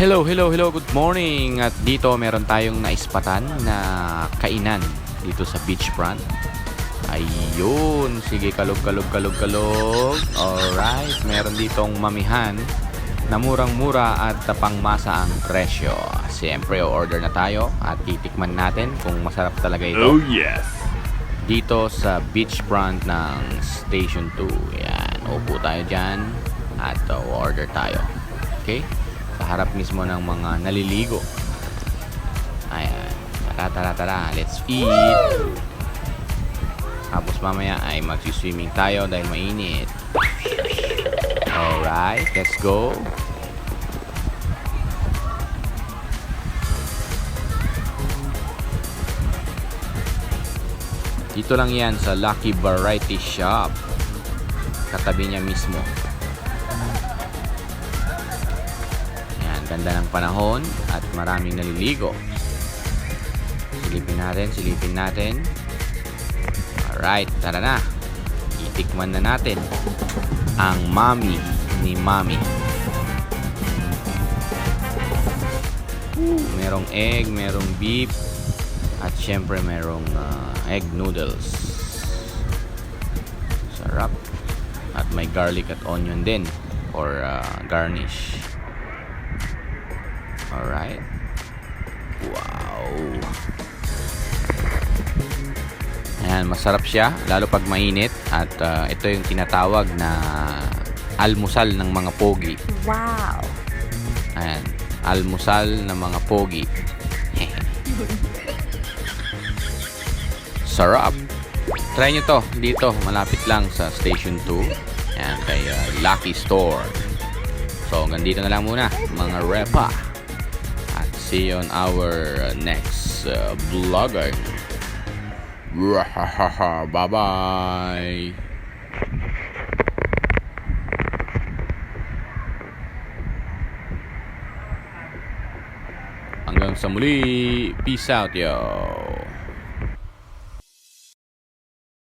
Hello, good morning. At dito meron tayong naispatan na kainan dito sa beachfront. Ayun, sige, kalog. Alright, meron ditong mamihan na murang-mura at pangmasa ang presyo. Siyempre, order na tayo at titikman natin kung masarap talaga ito. Oh yes! Dito sa beachfront ng Station 2. Yan, upo tayo dyan at order tayo. Okay? Sa harap mismo ng mga naliligo. Ayan. Tara, let's eat. Tapos mamaya ay magsiswimming tayo dahil mainit. Alright, let's go. Dito lang yan sa Lucky Variety Shop. Katabi niya mismo. Yan, ganda ng panahon at maraming naliligo. Silipin natin. Alright, tara na. Itikman na natin ang mami ni Mami. Merong egg, merong beef, at syempre merong egg noodles. Sarap. At may garlic at onion din for garnish. Alright. Wow. Ayan, masarap siya lalo pag mainit. At ito yung tinatawag na almusal ng mga pogi. Wow. Ayan, almusal ng mga pogi. Sarap. Try nyo to dito, malapit lang sa Station 2. Ayan, kay Lucky Store. So, ganito na lang muna, mga repa. At see you on our next vlogger. Bye-bye. Hanggang sa muli. Peace out, yo.